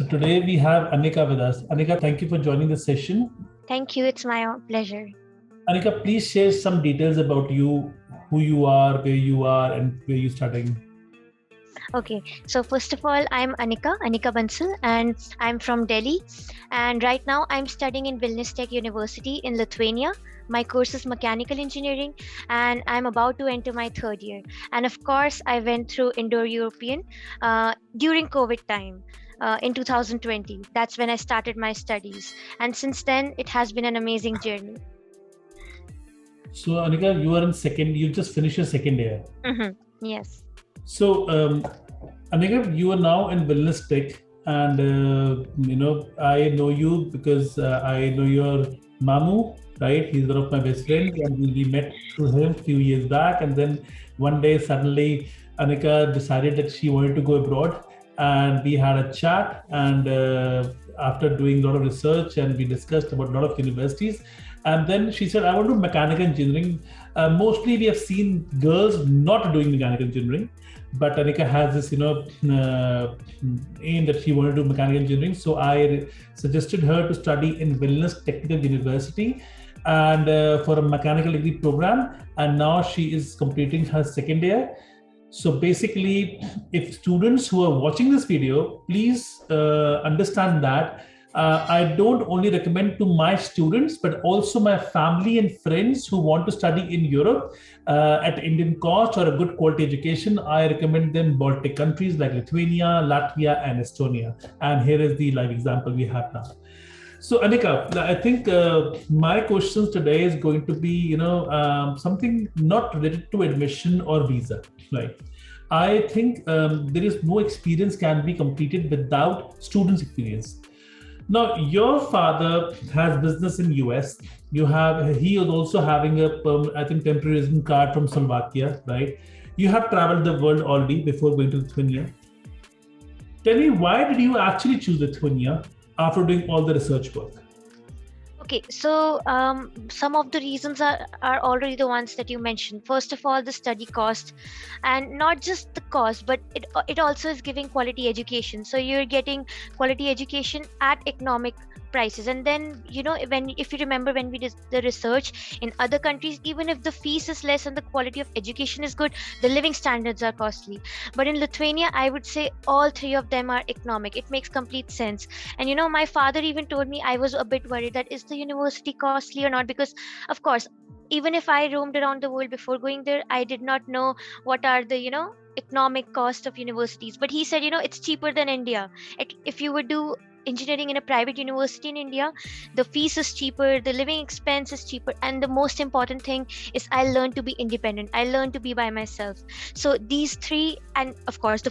So today we have Anika with us. Anika, thank you for joining the session. Thank you. It's my pleasure. Anika, please share some details about you, who you are, and where you're studying. Okay, so first of all, I'm Anika Bansal, and I'm from Delhi. And right now, I'm studying in Vilnius Tech University in Lithuania. My course is mechanical engineering, and I'm about to enter my third year. And of course, I went through Indo European during COVID time. In 2020, that's when I started my studies, and since then it has been an amazing journey. So Anika, you are in second. You just finished your second year. Yes. So Anika, you are now in Vilnius Tech, and I know you because I know your Mamu, right? He's one of my best friends, and we met through him a few years back. And then one day, suddenly, Anika decided that she wanted to go abroad, and we had a chat. And after doing a lot of research, and we discussed about a lot of universities. And then she said, I want to do mechanical engineering. Mostly we have seen girls not doing mechanical engineering, but Anika has this, aim that she wanted to do mechanical engineering. So I suggested her to study in Vilnius Technical University and for a mechanical degree program. And now she is completing her second year. So basically, if students who are watching this video, please understand that I don't only recommend to my students, but also my family and friends who want to study in Europe at Indian cost or a good quality education. I recommend them Baltic countries like Lithuania, Latvia, and Estonia. And here is the live example we have now. So Anika, I think my questions today is going to be, something not related to admission or visa, right? I think there is no experience can be completed without student's experience. Now, your father has business in US. He is also having a, temporary resident card from Slovakia, right? You have traveled the world already before going to Lithuania. Tell me, why did you actually choose Lithuania after doing all the research work? Okay, so some of the reasons are already the ones that you mentioned. First of all, the study cost, and not just the cost, but it also is giving quality education. So you're getting quality education at economic prices. And then, if you remember when we did the research in other countries, even if the fees is less and the quality of education is good, the living standards are costly. But in Lithuania, I would say all three of them are economic. It makes complete sense. And my father even told me, I was a bit worried that is the university costly or not, because of course, even if I roamed around the world before going there, I did not know what are the economic cost of universities. But he said, it's cheaper than India. If you would do engineering in a private university in India, the fees is cheaper, the living expense is cheaper, and the most important thing is I learned to be independent. I learned to be by myself. So these three, and of course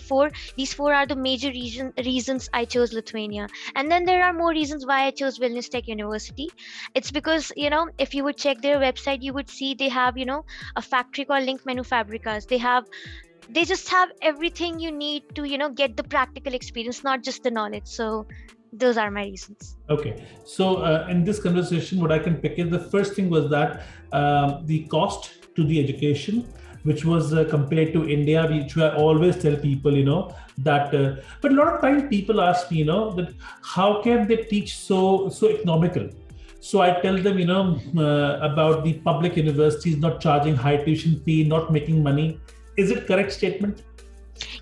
these four are the major reasons I chose Lithuania. And then there are more reasons why I chose Vilnius Tech University. It's because, if you would check their website, you would see they have, a factory called Link Fabricas. They just have everything you need to, get the practical experience, not just the knowledge. So those are my reasons. Okay. So in this conversation, what I can pick is the first thing was that the cost to the education, which was compared to India, which I always tell people, that, but a lot of times people ask me, that how can they teach so economical? So I tell them, about the public universities not charging high tuition fee, not making money. Is it correct statement?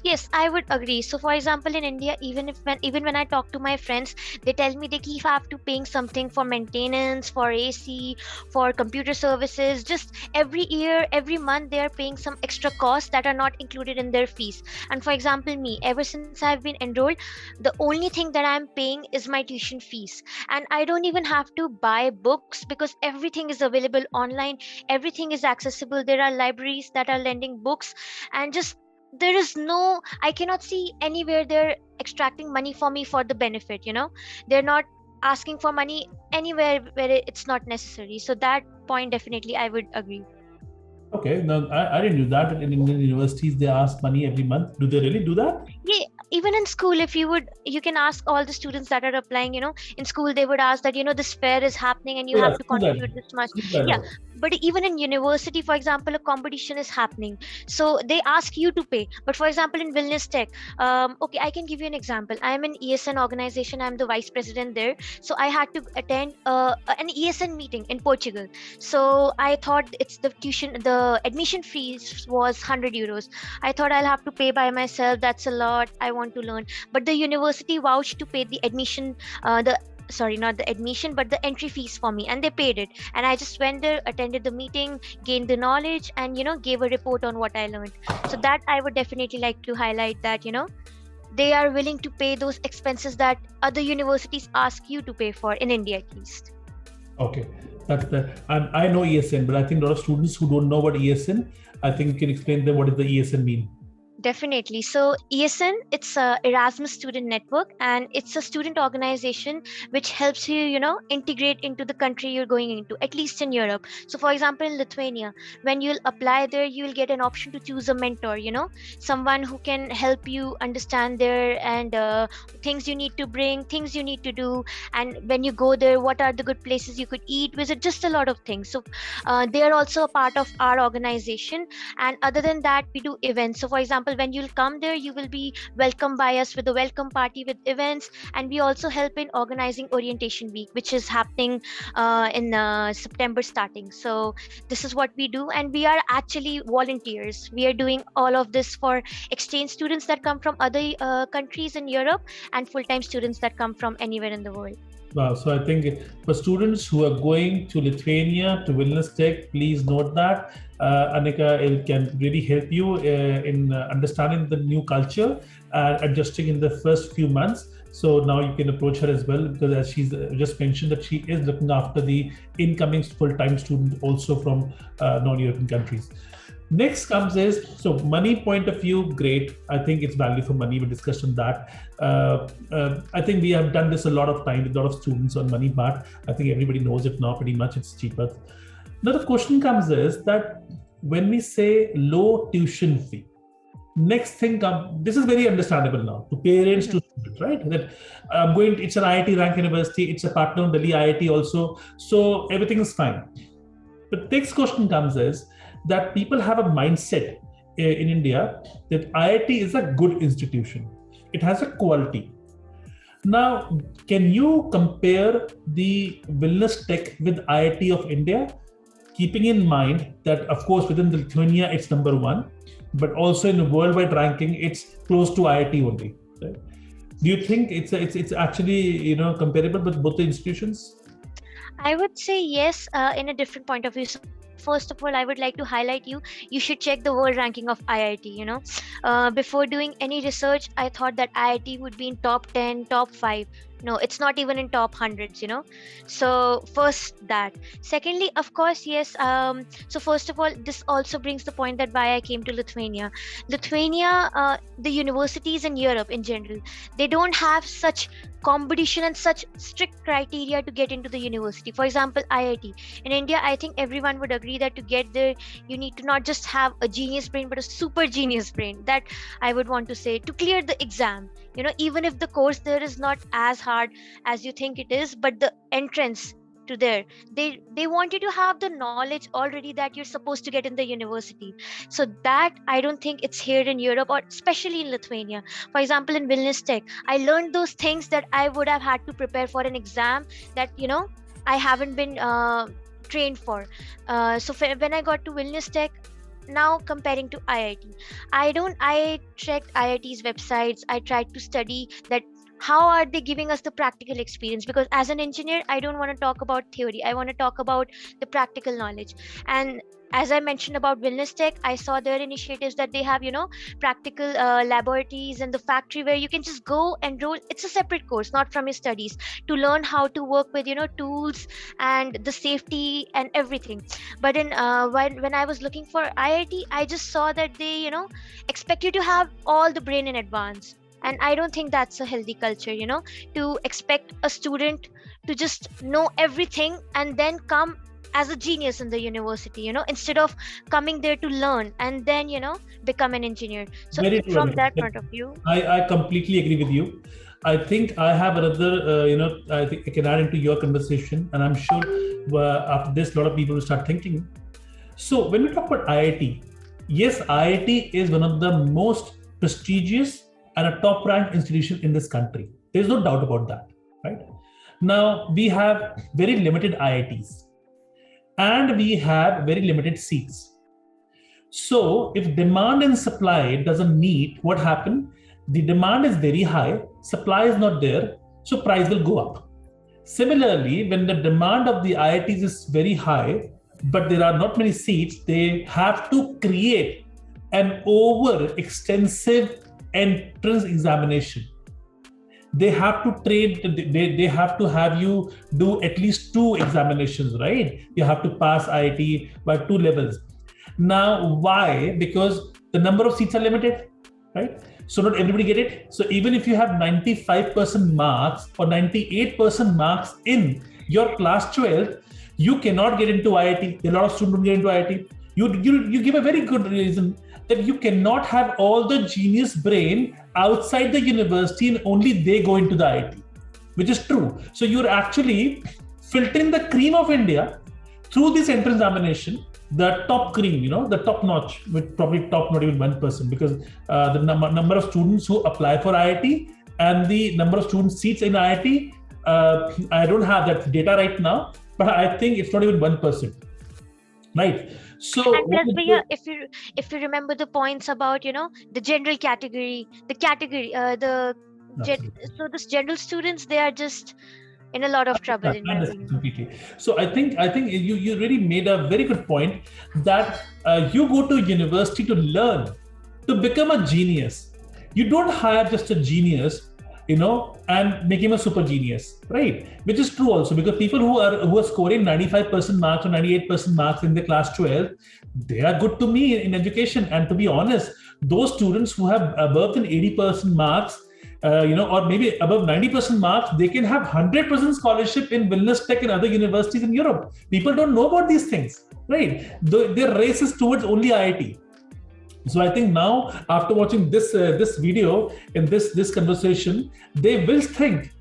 Yes, I would agree. So for example, in India, even when I talk to my friends, they tell me they keep have to paying something for maintenance, for AC, for computer services. Just every year, every month, they are paying some extra costs that are not included in their fees. And for example, me, ever since I've been enrolled, the only thing that I'm paying is my tuition fees. And I don't even have to buy books because everything is available online. Everything is accessible. There are libraries that are lending books, and just I cannot see anywhere they're extracting money for me for the benefit. They're not asking for money anywhere where it's not necessary. So that point, definitely I would agree. Okay, now I didn't know that in Indian universities they ask money every month. Do they really do that? Yeah, even in school, if you can ask all the students that are applying, in school they would ask that, this fair is happening and you have to contribute this much. Yeah, But even in university, for example, a competition is happening, so they ask you to pay. But for example, in Vilnius Tech, okay, I can give you an example. I am in ESN organization, I'm the vice president there. So I had to attend an ESN meeting in Portugal. So I thought the admission fees was 100 euros. I thought I'll have to pay by myself, that's a lot, I want to learn. But the university vouched to pay the admission, the sorry, not the admission, but the entry fees for me, and they paid it. And I just went there, attended the meeting, gained the knowledge, and gave a report on what I learned. So that I would definitely like to highlight, that they are willing to pay those expenses that other universities ask you to pay for, in India at least. Okay, that's the. And I know ESN, but I think a lot of students who don't know what ESN, I think you can explain them what does the ESN mean. Definitely. So ESN, it's a Erasmus student network, and it's a student organization which helps you, integrate into the country you're going into, at least in Europe. So for example, in Lithuania, when you'll apply there, you'll get an option to choose a mentor, someone who can help you understand there, and things you need to bring, things you need to do. And when you go there, what are the good places you could eat, visit, just a lot of things. So they are also a part of our organization. And other than that, we do events. So for example, when you'll come there, you will be welcomed by us with a welcome party, with events. And we also help in organizing orientation week, which is happening in September starting. So this is what we do, and we are actually volunteers. We are doing all of this for exchange students that come from other countries in Europe, and full-time students that come from anywhere in the world. Wow. So I think for students who are going to Lithuania, to Vilnius Tech, please note that Anika can really help you in understanding the new culture and adjusting in the first few months. So now you can approach her as well, because as she's just mentioned that she is looking after the incoming full-time student also from non-European countries. Next comes is, so money point of view, great. I think it's value for money. We discussed on that. I think we have done this a lot of time with a lot of students on money, but I think everybody knows it now pretty much. It's cheaper. Now the question comes is that when we say low tuition fee, next thing comes, this is very understandable now to parents, to students, right? That I'm going, it's an IIT rank university, it's a partner of Delhi IIT also, so everything is fine. But next question comes is that people have a mindset in India that IIT is a good institution. It has a quality. Now, can you compare the Vilnius Tech with IIT of India, keeping in mind that, of course, within Lithuania, it's number one, but also in the worldwide ranking, it's close to IIT only. Right? Do you think it's actually comparable with both the institutions? I would say yes, in a different point of view. So first of all, I would like to highlight you should check the world ranking of IIT. Before doing any research, I thought that IIT would be in top 10, top 5. No, it's not even in top hundreds, So first that. Secondly, of course, yes. So first of all, this also brings the point that why I came to Lithuania. Lithuania, the universities in Europe in general, they don't have such competition and such strict criteria to get into the university. For example, IIT. In India, I think everyone would agree that to get there, you need to not just have a genius brain, but a super genius brain. That I would want to say, to clear the exam. Even if the course there is not as hard as you think it is, but the entrance to there, they want you to have the knowledge already that you're supposed to get in the university. So that I don't think it's here in Europe, or especially in Lithuania. For example, in Vilnius Tech, I learned those things that I would have had to prepare for an exam that I haven't been trained for. So when I got to Vilnius Tech, now comparing to IIT, I checked IIT's websites. I tried to study that how are they giving us the practical experience, because as an engineer, I don't want to talk about theory, I want to talk about the practical knowledge. And as I mentioned about Vilnius Tech, I saw their initiatives that they have, practical laboratories in the factory where you can just go and enroll. It's a separate course, not from your studies, to learn how to work with, tools and the safety and everything. But in when I was looking for IIT, I just saw that they, expect you to have all the brain in advance. And I don't think that's a healthy culture, to expect a student to just know everything and then come as a genius in the university, instead of coming there to learn and then, become an engineer. So from that point of view, I completely agree with you. I think I have another, I think I can add into your conversation, and I'm sure after this, a lot of people will start thinking. So when we talk about IIT, yes, IIT is one of the most prestigious and a top-ranked institution in this country. There's no doubt about that, right? Now, we have very limited IITs and we have very limited seats. So if demand and supply doesn't meet, what happens? The demand is very high, supply is not there, so price will go up. Similarly, when the demand of the IITs is very high, but there are not many seats, they have to create an over-extensive entrance examination. They have to train, they have to have you do at least 2 examinations, right? You have to pass IIT by 2 levels. Now, why? Because the number of seats are limited, right? So not everybody get it. So even if you have 95% marks or 98% marks in your class 12, you cannot get into IIT. A lot of students don't get into IIT. You give a very good reason that you cannot have all the genius brain outside the university and only they go into the IIT, which is true. So you're actually filtering the cream of India through this entrance examination, the top cream, the top notch, with probably top not even 1%, because the number of students who apply for IIT and the number of student seats in IIT, I don't have that data right now, but I think it's not even 1%, right? So, and plus, Bhaiya, if you remember the points about the general category, so this general students, they are just in a lot of trouble in my opinion. Completely. So I think you really made a very good point that you go to university to learn, to become a genius. You don't hire just a genius, and make him a super genius, right? Which is true also, because people who are scoring 95% marks or 98% marks in the class 12, they are good to me in education. And to be honest, those students who have above than 80% marks, or maybe above 90% marks, they can have 100% scholarship in Vilnius Tech and other universities in Europe. People don't know about these things, right? Their race is towards only IIT. So I think now, after watching this video and this conversation, they will think,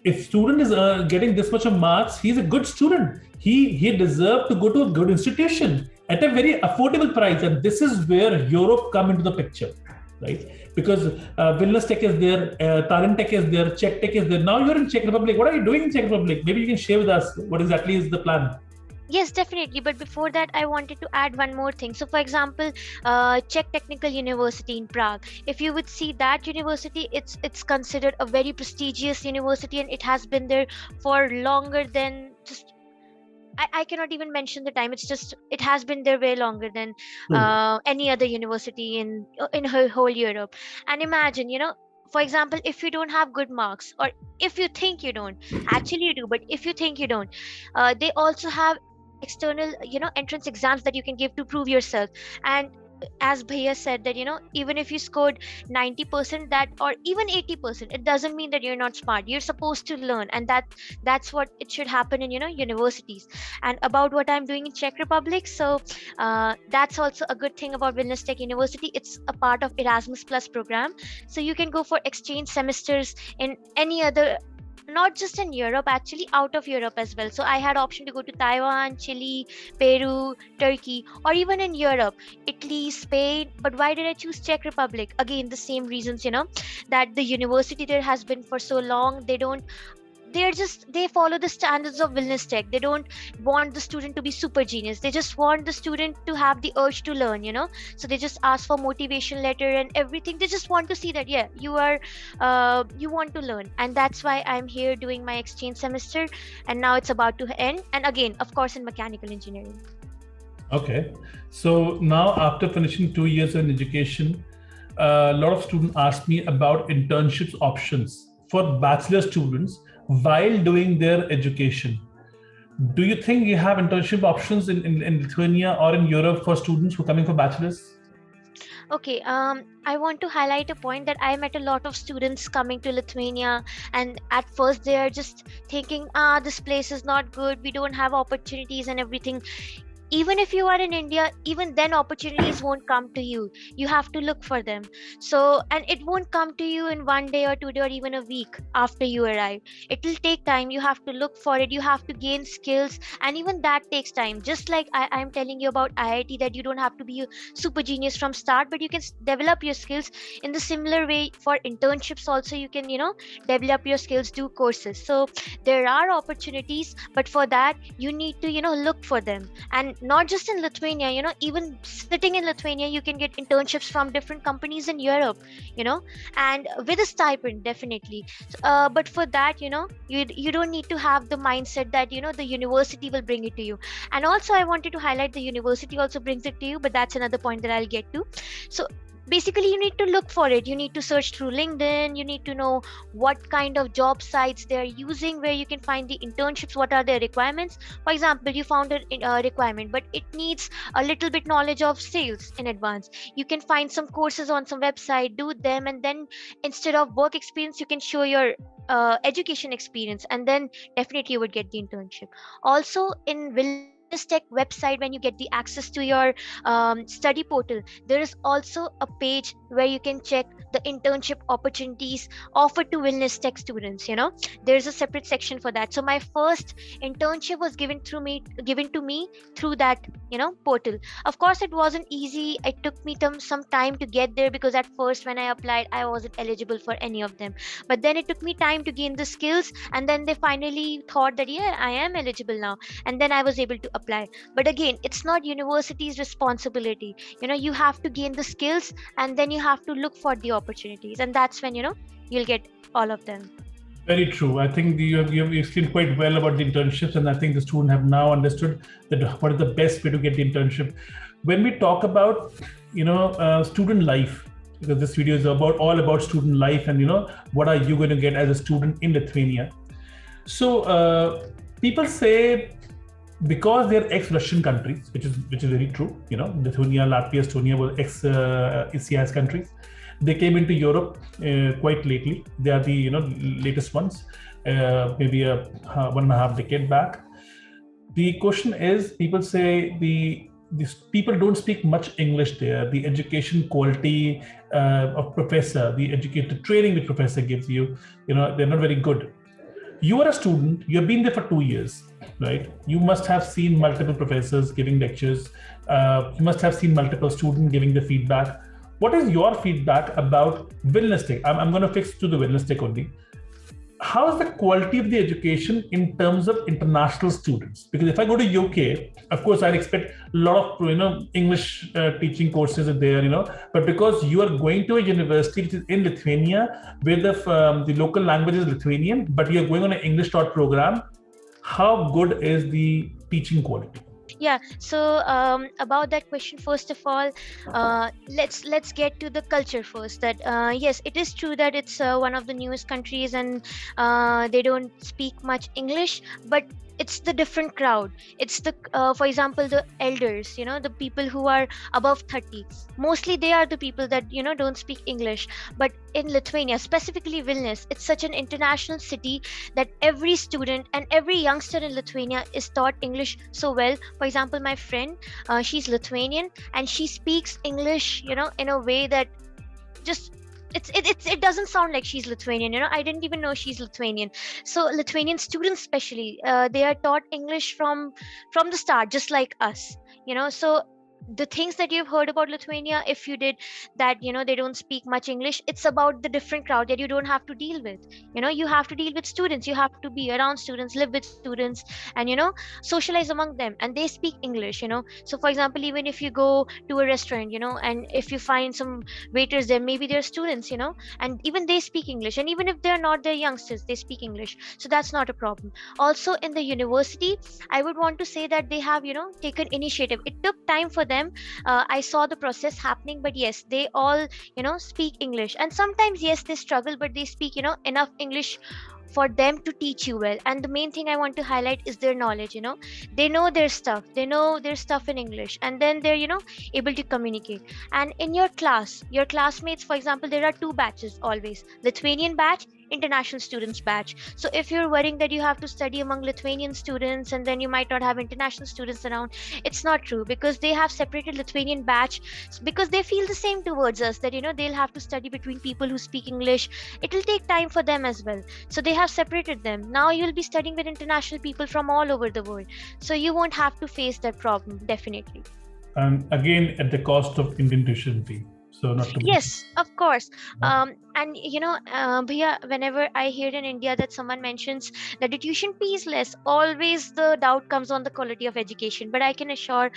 if student is getting this much of marks, he's a good student. He deserves to go to a good institution at a very affordable price. And this is where Europe come into the picture, right? Because Vilnius Tech is there, Tallinn Tech is there, Czech Tech is there. Now you're in Czech Republic. What are you doing in Czech Republic? Maybe you can share with us what exactly is the plan. Yes, definitely. But before that, I wanted to add one more thing. So, for example, Czech Technical University in Prague. If you would see that university, it's considered a very prestigious university, and it has been there for longer than just. I cannot even mention the time. It has been there way longer than any other university in whole Europe. And imagine, for example, if you don't have good marks, or if you think you don't, actually you do, but if you think you don't, they also have external entrance exams that you can give to prove yourself. And as Bhaiya said, that even if you scored 90%, that or even 80%, it doesn't mean that you're not smart. You're supposed to learn, and that's what it should happen in universities. And about what I'm doing in Czech Republic, so that's also a good thing about Vilnius Tech University. It's a part of Erasmus Plus program, so you can go for exchange semesters in any other, not just in Europe, actually out of Europe as well. So I had option to go to Taiwan, Chile, Peru, Turkey, or even in Europe, Italy, Spain. But why did I choose Czech Republic? Again, the same reasons, that the university there has been for so long. They follow the standards of Vilnius Tech. They don't want the student to be super genius. They just want the student to have the urge to learn, So they just ask for motivation letter and everything. They just want to see that, you want to learn. And that's why I'm here doing my exchange semester. And now it's about to end. And again, of course, in mechanical engineering. Okay. So now after finishing 2 years in education, a lot of students ask me about internships options for bachelor students while doing their education. Do you think you have internship options in Lithuania or in Europe for students who are coming for bachelors? Okay, I want to highlight a point that I met a lot of students coming to Lithuania, and at first they are just thinking, this place is not good, we don't have opportunities and everything. even if you are in India, even then opportunities won't come to you. You have to look for them. So, and it won't come to you in 1 day or 2 day or even a week after you arrive. It will take time. You have to look for it. You have to gain skills, and even that takes time. Just like I'm telling you about IIT, that you don't have to be a super genius from start, but you can develop your skills in the similar way. For internships also, you can, develop your skills, do courses. So there are opportunities, but for that you need to, look for them. And not just in Lithuania, even sitting in Lithuania, you can get internships from different companies in Europe, and with a stipend, definitely. But for that, you don't need to have the mindset that, the university will bring it to you. And also, I wanted to highlight, the university also brings it to you, but that's another point that I'll get to. So basically, you need to look for it. You need to search through LinkedIn. You need to know what kind of job sites they're using, where you can find the internships, what are their requirements. For example, you found a requirement, but it needs a little bit knowledge of sales in advance. You can find some courses on some website, do them, and then instead of work experience, you can show your education experience, and then definitely you would get the internship. Also, in Vilnius Tech website, when you get the access to your study portal, there is also a page where you can check the internship opportunities offered to Vilnius Tech students. There's a separate section for that. So my first internship was given to me through that portal. Of course, it wasn't easy. It took me some time to get there, because at first when I applied, I wasn't eligible for any of them. But then it took me time to gain the skills, and then they finally thought that, yeah, I am eligible now, and then I was able to apply. But again, it's not university's responsibility. You have to gain the skills, and then you have to look for the opportunities, and that's when you'll get all of them. Very true. I think you have explained quite well about the internships, and I think the students have now understood that what is the best way to get the internship. When we talk about student life, because this video is all about student life, and what are you going to get as a student in Lithuania. So people say, because they're ex-Russian countries, which is very true. Lithuania, Latvia, Estonia were ex-CIS countries. They came into Europe quite lately. They are the latest ones, maybe a 1.5 decade back. The question is, people say these people don't speak much English there. The education quality of professor, the training the professor gives you, they're not very good. You are a student. You have been there for 2 years, right? You must have seen multiple professors giving lectures. You must have seen multiple students giving the feedback. What is your feedback about Vilnius Tech? I'm going to fix to the Vilnius Tech only. How is the quality of the education in terms of international students? Because if I go to UK, of course, I'd expect a lot of English teaching courses are there, But because you are going to a university which is in Lithuania, where the local language is Lithuanian, but you're going on an English taught program, how good is the teaching quality? Yeah, so about that question, first of all, let's get to the culture first. That yes, it is true that it's one of the newest countries, and they don't speak much English, but it's the different crowd. It's the for example, the elders, the people who are above 30, mostly they are the people that don't speak English. But in Lithuania, specifically Vilnius, it's such an international city that every student and every youngster in Lithuania is taught English so well. For example, my friend, she's Lithuanian, and she speaks English in a way that just it doesn't sound like she's Lithuanian. I didn't even know she's Lithuanian. So Lithuanian students especially, they are taught English from the start, just like us. So the things that you've heard about Lithuania, if you did that, they don't speak much English, it's about the different crowd that you don't have to deal with. You have to deal with students, you have to be around students, live with students, and socialize among them, and they speak English. So for example, even if you go to a restaurant, and if you find some waiters there, maybe they're students, and even they speak English, and even if they're not, they're youngsters, they speak English. So that's not a problem. Also in the university, I would want to say that they have taken initiative. It took time for them. I saw the process happening, but yes, they all speak English, and sometimes yes, they struggle, but they speak enough English for them to teach you well. And the main thing I want to highlight is their knowledge. They know their stuff, in English, and then they're able to communicate. And in your class, your classmates, for example, there are two batches always: Lithuanian batch, international students batch. So if you're worrying that you have to study among Lithuanian students and then you might not have international students around, it's not true, because they have separated Lithuanian batch because they feel the same towards us, that they'll have to study between people who speak English. It will take time for them as well, so they have separated them. Now you'll be studying with international people from all over the world, so you won't have to face that problem, definitely. And again, at the cost of Indian tuition fee. So not to Yes, of course. Yeah. And Bhaiya, whenever I hear in India that someone mentions that the tuition fee is less, always the doubt comes on the quality of education. But I can assure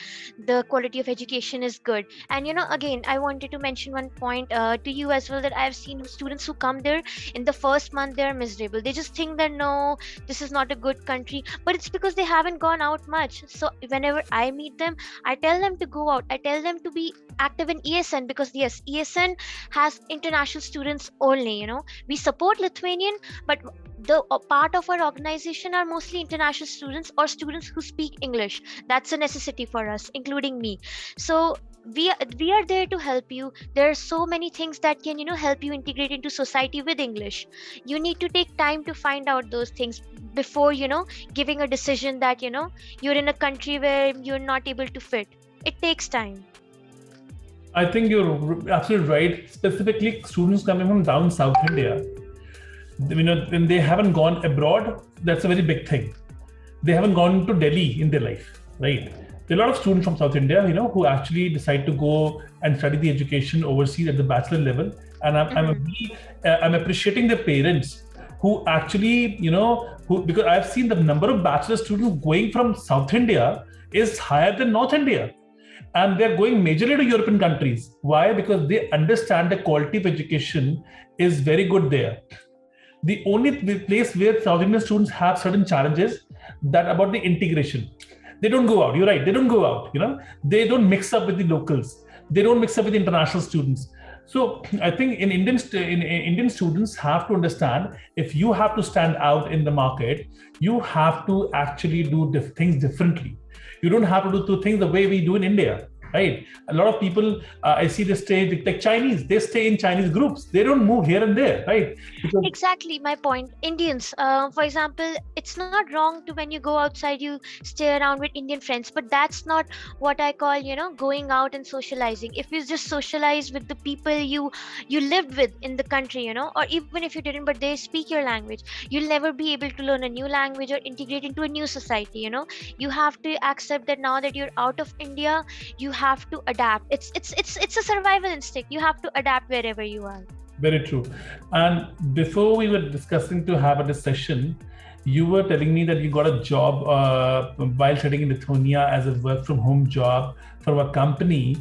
the quality of education is good. And again, I wanted to mention one point to you as well, that I've seen students who come there in the first month, they're miserable. They just think that no, this is not a good country, but it's because they haven't gone out much. So whenever I meet them, I tell them to go out. I tell them to be active in ESN, because yes, ESN has international students only. We support Lithuanian, but the part of our organization are mostly international students or students who speak English. That's a necessity for us, including me. So we are there to help you. There are so many things that can help you integrate into society with English. You need to take time to find out those things before giving a decision that you're in a country where you're not able to fit. It takes time. I think you're absolutely right. Specifically, students coming from down South India, when they haven't gone abroad, that's a very big thing. They haven't gone to Delhi in their life, right? There are a lot of students from South India, who actually decide to go and study the education overseas at the bachelor level. And I'm appreciating the parents who actually, because I've seen the number of bachelor students going from South India is higher than North India. And they're going majorly to European countries. Why? Because they understand the quality of education is very good there. The only place where South Indian students have certain challenges that about the integration. They don't go out. You're right. They don't go out. They don't mix up with the locals. They don't mix up with the international students. So I think Indian students have to understand, if you have to stand out in the market, you have to actually do things differently. You don't have to do things the way we do in India, right? A lot of people, I see they stay like Chinese. They stay in Chinese groups. They don't move here and there, right? Because exactly my point. Indians, for example, it's not wrong to, when you go outside, you stay around with Indian friends, but that's not what I call, going out and socializing. If you just socialize with the people you lived with in the country, or even if you didn't, but they speak your language, you'll never be able to learn a new language or integrate into a new society. You have to accept that now that you're out of India, you have to adapt. It's a survival instinct. You have to adapt wherever you are. Very true. And before we were discussing to have a session, you were telling me that you got a job while studying in Lithuania as a work from home job from a company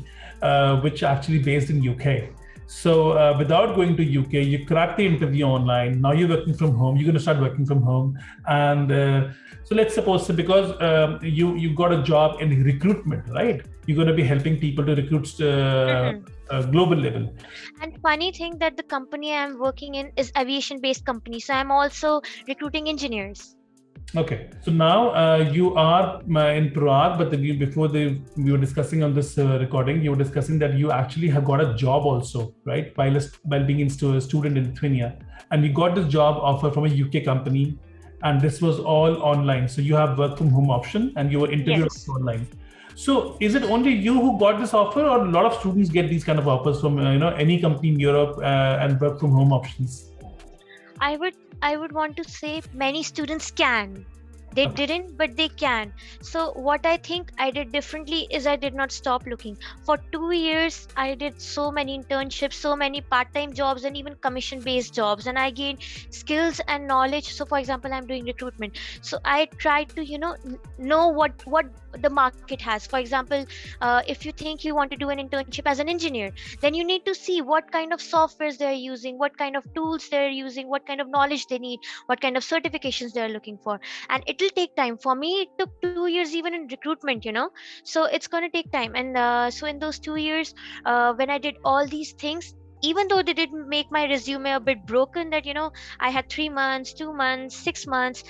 which actually based in UK. So without going to UK, you cracked the interview online. Now you're working from home. You're going to start working from home. And so let's suppose, because you got a job in recruitment, right? You're going to be helping people to recruit global level. And funny thing that the company I'm working in is aviation-based company. So I'm also recruiting engineers. Okay, so now you are in Prague, but before we were discussing on this recording, you were discussing that you actually have got a job also, right? While being a student in Lithuania, and you got this job offer from a UK company, and this was all online. So you have work from home option, and you were interviewed online. So is it only you who got this offer, or a lot of students get these kind of offers from any company in Europe and work from home options? I would want to say many students can. They didn't, but they can. So what I think I did differently is I did not stop looking. For 2 years, I did so many internships, so many part-time jobs, and even commission-based jobs. And I gained skills and knowledge. So for example, I'm doing recruitment. So I tried to, know what the market has. For example, if you think you want to do an internship as an engineer, then you need to see what kind of softwares they're using, what kind of tools they're using, what kind of knowledge they need, what kind of certifications they're looking for. And it will take time. For me, it took 2 years even in recruitment, so it's going to take time. And so in those 2 years, when I did all these things, even though they didn't make my resume a bit broken, that I had 3 months, 2 months, 6 months,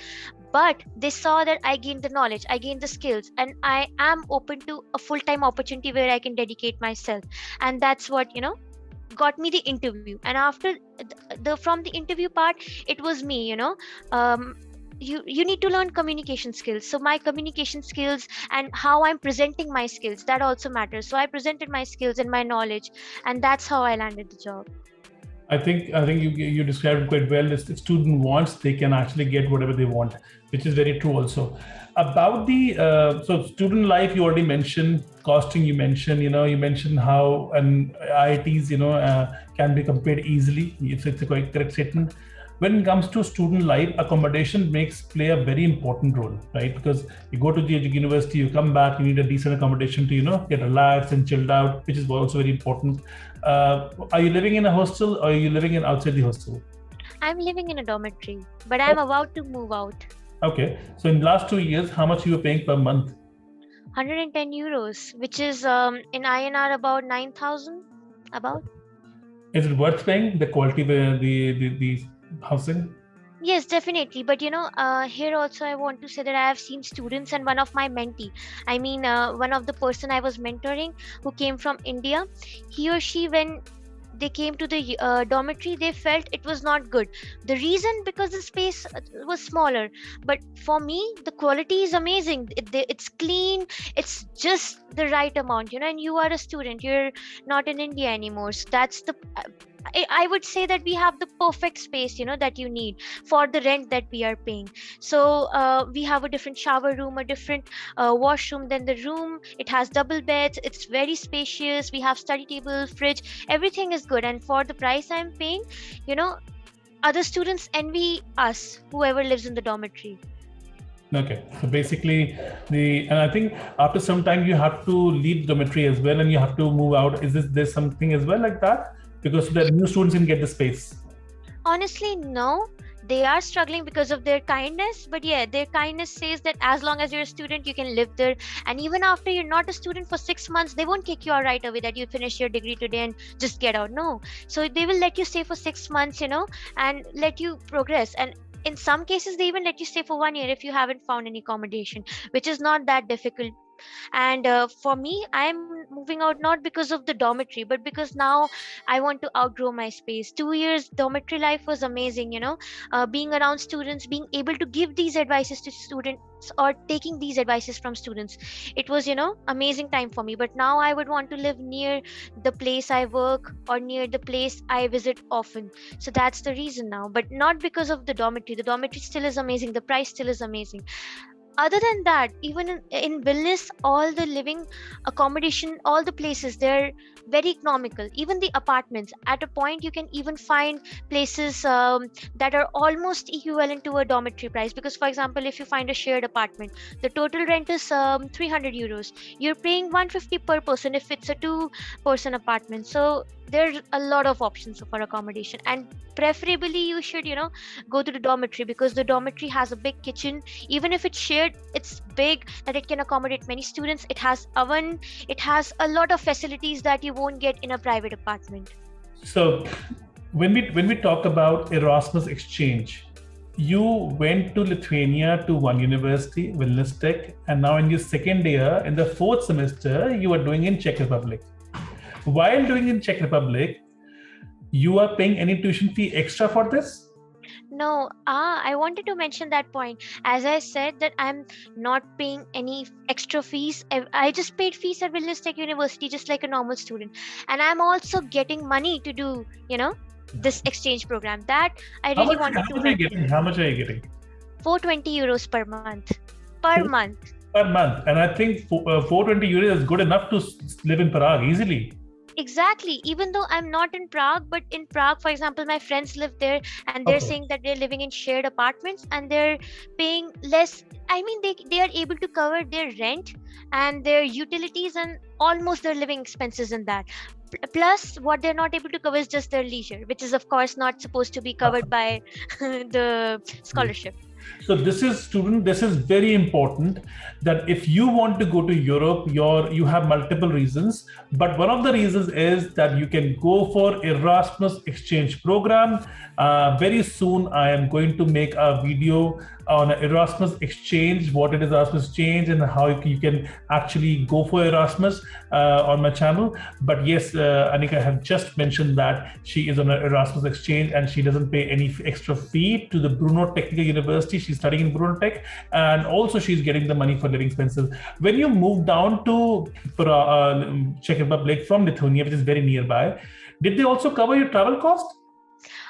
but they saw that I gained the knowledge, I gained the skills, and I am open to a full-time opportunity where I can dedicate myself. And that's what got me the interview. And after from the interview part, it was me, you need to learn communication skills. So my communication skills and how I'm presenting my skills, that also matters. So I presented my skills and my knowledge, and that's how I landed the job. I think you described it quite well. If the student wants, they can actually get whatever they want, which is very true also. About the so student life, you already mentioned costing. You mentioned how and IITs can be compared easily. It's a quite correct statement. When it comes to student life, accommodation play a very important role, right? Because you go to the university, you come back, you need a decent accommodation to get relaxed and chilled out, which is also very important. Are you living in a hostel, or are you living outside the hostel? I'm living in a dormitory, but I'm about to move out. Okay, so in the last 2 years, how much you were paying per month? 110 euros, which is in INR about 9,000. About. Is it worth paying the quality of the housing? Yes, definitely. But here also I want to say that I have seen students, and one of my mentee, one of the person I was mentoring who came from India, he or she, when they came to the dormitory, they felt it was not good. The reason, because the space was smaller. But for me, the quality is amazing. It's clean. It's just the right amount, and you are a student. You're not in India anymore. So that's I would say that we have the perfect space, that you need for the rent that we are paying. So we have a different shower room, a different washroom than the room. It has double beds. It's very spacious. We have study table, fridge. Everything is good. And for the price I'm paying, other students envy us, whoever lives in the dormitory. Okay, so basically and I think after some time you have to leave the dormitory as well, and you have to move out. There's something as well like that? Because the new students can get the space. Honestly, no. They are struggling because of their kindness, but yeah, their kindness says that as long as you're a student, you can live there. And even after you're not a student for 6 months, they won't kick you out right away that you finish your degree today and just get out. No. So they will let you stay for 6 months, and let you progress. And in some cases, they even let you stay for 1 year if you haven't found any accommodation, which is not that difficult. And for me, I'm moving out not because of the dormitory, but because now I want to outgrow my space. 2 years dormitory life was amazing, being around students, being able to give these advices to students or taking these advices from students. It was, amazing time for me. But now I would want to live near the place I work or near the place I visit often. So that's the reason now, but not because of the dormitory. The dormitory still is amazing. The price still is amazing. Other than that, even in Vilnius, all the living accommodation, all the places, they're very economical. Even the apartments, at a point you can even find places that are almost equivalent to a dormitory price. Because for example, if you find a shared apartment, the total rent is 300 euros. You're paying 150 per person if it's a 2-person apartment. So there's a lot of options for accommodation, and preferably you should go to the dormitory, because the dormitory has a big kitchen. Even if it's shared, it's big that it can accommodate many students. It has oven. It has a lot of facilities that you won't get in a private apartment. So when we talk about Erasmus exchange, you went to Lithuania to one university, Vilnius Tech, and now in your second year, in the 4th semester, you are doing in Czech Republic. While doing in Czech Republic, you are paying any tuition fee extra for this? No, I wanted to mention that point. As I said, that I'm not paying any extra fees. I just paid fees at Vilnius Tech University just like a normal student. And I'm also getting money to do, this exchange program. That I really wanted to mention. How much are you getting? 420 euros per month. Per month. And I think 420 euros is good enough to live in Prague easily. Exactly. Even though I'm not in Prague, but in Prague, for example, my friends live there, and they're saying that they're living in shared apartments and they're paying less. They are able to cover their rent and their utilities and almost their living expenses in that. Plus, what they're not able to cover is just their leisure, which is of course not supposed to be covered by the scholarship. So this is very important, that if you want to go to Europe, you have multiple reasons, but one of the reasons is that you can go for Erasmus exchange program. Very soon I am going to make a video on Erasmus exchange, what it is Erasmus exchange and how you can actually go for Erasmus on my channel. But yes, Anika have just mentioned that she is on an Erasmus exchange and she doesn't pay any extra fee to the Brno Technical University. She's studying in Brno Tech, and also she's getting the money for living expenses. When you move down to Czech Republic from Lithuania, which is very nearby, did they also cover your travel cost?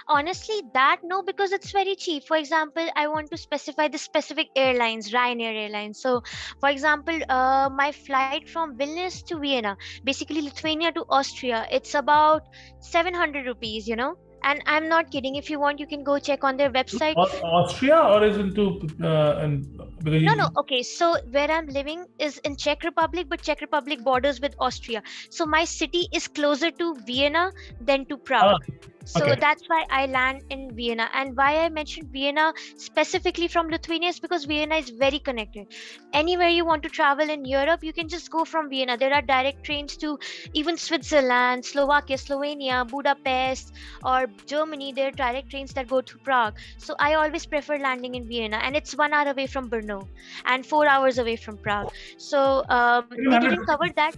Honestly, that no, because it's very cheap. For example, I want to specify the specific airlines, Ryanair Airlines. So, for example, my flight from Vilnius to Vienna, basically Lithuania to Austria, it's about 700 rupees, And I'm not kidding. If you want, you can go check on their website. Austria, or is it to? No. Okay, so where I'm living is in Czech Republic, but Czech Republic borders with Austria. So my city is closer to Vienna than to Prague. So that's why I land in Vienna. And why I mentioned Vienna specifically from Lithuania is because Vienna is very connected. Anywhere you want to travel in Europe, you can just go from Vienna. There are direct trains to even Switzerland, Slovakia, Slovenia, Budapest, or Germany. There are direct trains that go to Prague. So I always prefer landing in Vienna. And it's 1 hour away from Brno and 4 hours away from Prague. So they didn't cover that.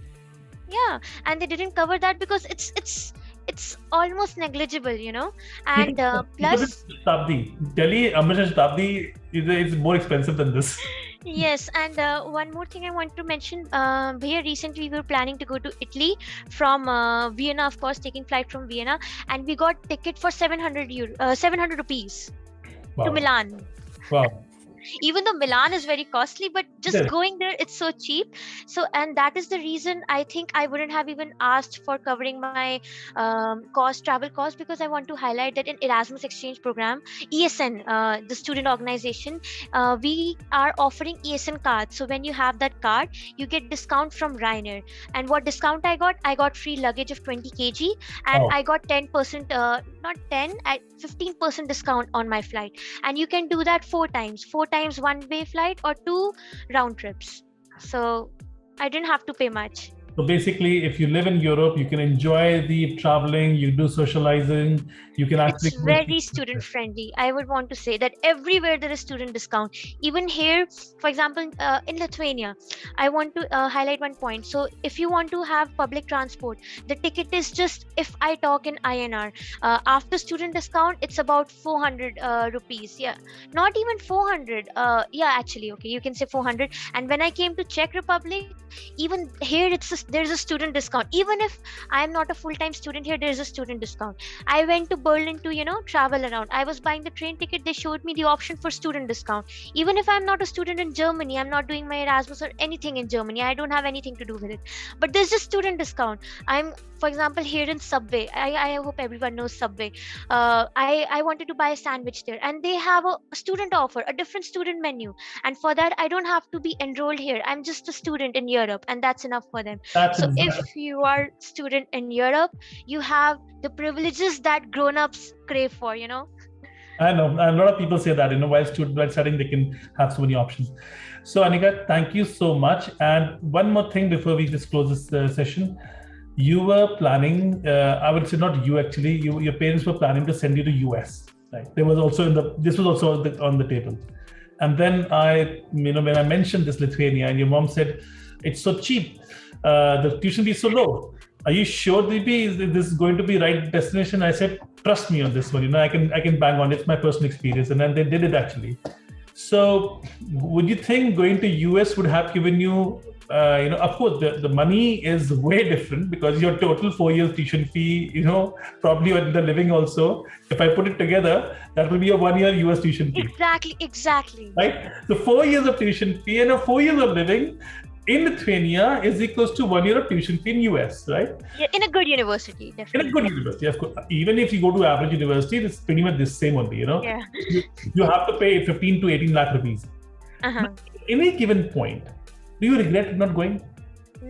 Yeah, and they didn't cover that because it's almost negligible, and plus Delhi, Amritsar Shatabdi is more expensive than this. Yes, and one more thing I want to mention, here recently we were planning to go to Italy from Vienna, of course, taking flight from Vienna, and we got ticket for 700 rupees to Milan. Wow. Even though Milan is very costly, but just going there, it's so cheap. So, and that is the reason I think I wouldn't have even asked for covering my travel cost, because I want to highlight that in Erasmus exchange program, ESN, the student organization, we are offering ESN cards. So when you have that card, you get discount from Ryanair. And what discount I got? I got free luggage of 20 kg, and I got 10%, not 10, 15% discount on my flight. And you can do that 4 times one-way flight or 2 round trips. So I didn't have to pay much. So basically, if you live in Europe, you can enjoy the traveling, you do socializing, you can actually... It's very student friendly. I would want to say that everywhere there is student discount. Even here, for example, in Lithuania, I want to highlight one point. So if you want to have public transport, the ticket is just, if I talk in INR, after student discount, it's about 400 rupees. Yeah, not even 400. Yeah, actually, okay, you can say 400. And when I came to Czech Republic, even here, there's a student discount. Even if I'm not a full-time student here, there's a student discount. I went to Berlin to travel around. I was buying the train ticket. They showed me the option for student discount. Even if I'm not a student in Germany, I'm not doing my Erasmus or anything in Germany, I don't have anything to do with it, but there's a student discount. For example, here in Subway, I hope everyone knows Subway. I wanted to buy a sandwich there, and they have a student offer, a different student menu. And for that, I don't have to be enrolled here. I'm just a student in Europe, and that's enough for them. So if you are a student in Europe, you have the privileges that grown-ups crave for, I know. A lot of people say that, while studying, they can have so many options. So Anika, thank you so much. And one more thing before we just close this session. You were planning, I would say not you actually, your parents were planning to send you to US. Right? There was also this was also on the table. And then when I mentioned this Lithuania, and your mom said, it's so cheap, the tuition fee is so low. Are you sure this is going to be right destination? I said, trust me on this one. I can bang on. It's my personal experience. And then they did it actually. So would you think going to US would have given you, of course, the money is way different because your total 4 years tuition fee, probably the living also, if I put it together, that will be a 1 year US tuition fee. Exactly. Right? So 4 years of tuition fee and 4 years of living in Lithuania is equals to 1 year of tuition fee in US, right? Yeah, in a good university, definitely. In a good university, of course. Even if you go to average university, it's pretty much the same only, Yeah. You have to pay 15 to 18 lakh rupees. Uh-huh. At any given point, do you regret not going?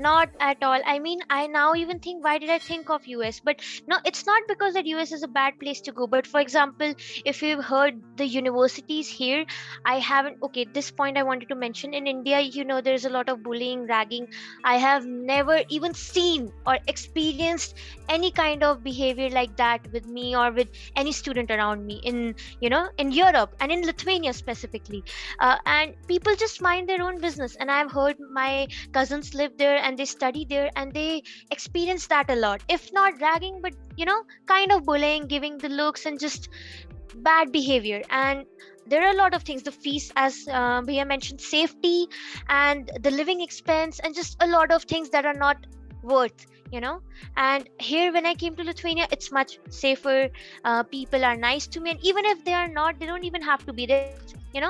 Not at all. I mean, I now even think, why did I think of US? But no, it's not because that US is a bad place to go. But for example, if you've heard the universities here, I haven't. Okay, this point I wanted to mention. In India, there's a lot of bullying, ragging. I have never even seen or experienced any kind of behavior like that with me or with any student around me in Europe and in Lithuania specifically. And people just mind their own business. And I've heard my cousins live there and they study there and they experience that a lot, if not ragging, but kind of bullying, giving the looks, and just bad behavior. And there are a lot of things, the fees, as Bhaiya mentioned, safety and the living expense, and just a lot of things that are not worth. And here when I came to Lithuania, it's much safer. People are nice to me, and even if they are not, they don't even have to be there,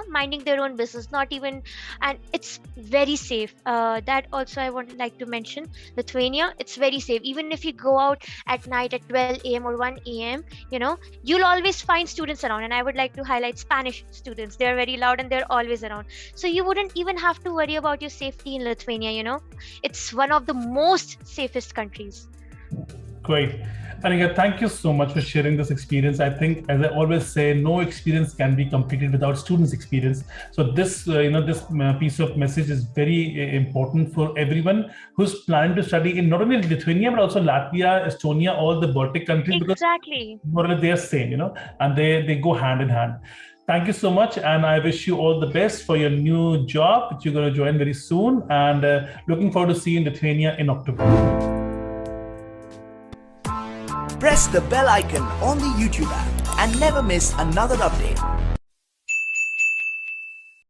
minding their own business, not even. And it's very safe. That also I would like to mention. Lithuania, it's very safe. Even if you go out at night at 12 a.m. or 1 a.m, you'll always find students around. And I would like to highlight Spanish students. They're very loud and they're always around, so you wouldn't even have to worry about your safety in Lithuania. It's one of the most safest countries. Great. Anika, thank you so much for sharing this experience. I think, as I always say, no experience can be completed without students' experience. So this, this piece of message is very important for everyone who's planning to study in not only Lithuania, but also Latvia, Estonia, all the Baltic countries. Exactly. Because more or less they are same, and they go hand in hand. Thank you so much, and I wish you all the best for your new job that you're going to join very soon, and looking forward to see you in Lithuania in October. Press the bell icon on the YouTube app and never miss another update.